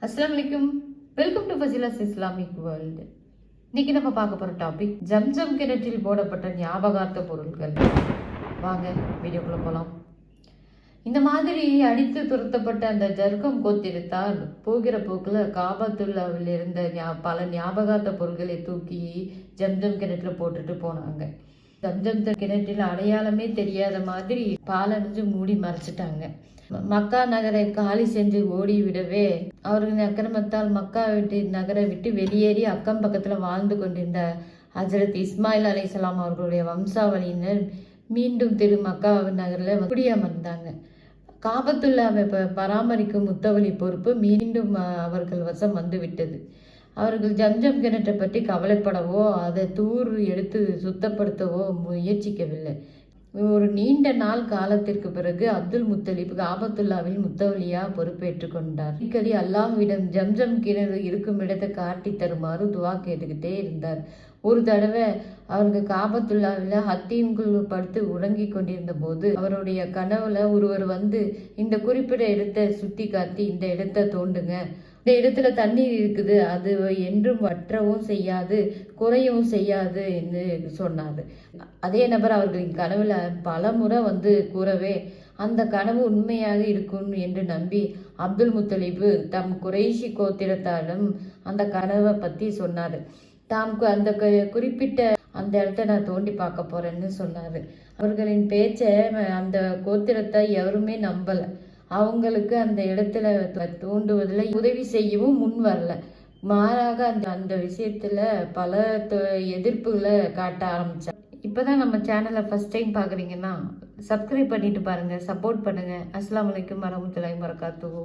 அஸ்ஸலாமு அலைக்கும். Welcome to Fasila's Islamic world. இன்னைக்கு நம்ம பார்க்க போகிற டாபிக் ஜம்ஜம் கிணற்றில் போடப்பட்ட ஞாபகார்த்த பொருட்கள். வாங்க வீடியோக்குள்ள போகலாம். இந்த மாதிரி அடித்து துரத்தப்பட்ட அந்த ஜர்கம் கோத்திரத்தால் போகிற போக்கில் காபத்துல்லாவில் இருந்த பல ஞாபகார்த்த பொருட்களை தூக்கி ஜம்ஜம் கிணற்றில் போட்டுட்டு போனாங்க. ஜம்ஜம் கிணற்றில் அடையாளமே தெரியாத மாதிரி பாலடைஞ்சு மூடி மறைச்சிட்டாங்க. மக்கா நகரை காலி சென்று ஓடிவிடவே அவர்களின் அக்கிரமத்தால் மக்கா நகரை விட்டு வெளியேறி அக்கம் பக்கத்தில் வாழ்ந்து கொண்டிருந்த ஹஜரத் இஸ்மாயில் அலைஹிஸ்ஸலாம் அவர்களுடைய வம்சாவளியினர் மீண்டும் மக்கா நகரில் குடியமர்ந்தாங்க. காபத்துல்லாவை பராமரிக்கும் முத்தவழி பொறுப்பு மீண்டும் அவர்கள் வசம் வந்துவிட்டது. அவர்கள் ஜம்ஜம் கிணற்றை பற்றி கவலைப்படவோ அதை தூர் எடுத்து சுத்தப்படுத்தவோ முயற்சிக்கவில்லை. ஒரு நீண்ட நாள் காலத்திற்கு பிறகு அப்துல் முத்தலிப் காபத்துல்லாவில் முத்தவலியா பொறுப்பேற்று கொண்டார். அடிக்கடி அல்லாஹ்விடம் ஜம்ஜம் கிணறு இருக்கும் இடத்தை காட்டி தருமாறு துவா கேட்டுக்கிட்டே இருந்தார். ஒரு தடவை அவருக்கு காபத்துல்லாவில் ஹத்தீம்குள் படுத்து உறங்கி கொண்டிருந்த போது அவருடைய கனவுல ஒருவர் வந்து இந்த குறிப்பிட்ட இடத்தை சுட்டி காட்டி இந்த இடத்தை தோண்டுங்க, இந்த இடத்துல தண்ணீர் இருக்குது, அது என்றும் வற்றவும் செய்யாது குறையவும் செய்யாது என்று சொன்னார். அதே நபர் அவர்களின் கனவுல பல முறை வந்து கூறவே அந்த கனவு உண்மையாக இருக்கும் என்று நம்பி அப்துல் முத்தலிபு தம் குறைஷி கோத்திரத்தாரிடம் அந்த கனவை பற்றி சொன்னார். தாம் அந்த குறிப்பிட்ட அந்த இடத்த நான் தோண்டி பார்க்க போறேன்னு சொன்னார். அவர்களின் பேச்சை அந்த கோத்திரத்தை எவருமே நம்பலை. அவங்களுக்கு அந்த இடத்துல தோண்டுவதில் உதவி செய்யவும் முன் வரல. மாறாக அந்த விஷயத்துல பல எதிர்ப்புகளை காட்ட ஆரம்பிச்சாங்க. இப்போதான் நம்ம சேனலை ஃபர்ஸ்ட் டைம் பார்க்குறீங்கன்னா சப்ஸ்கிரைப் பண்ணிட்டு பாருங்க, சப்போர்ட் பண்ணுங்க. அஸ்ஸலாமு அலைக்கும் வரஹ்மத்துல்லாஹி வபரகாத்துஹு.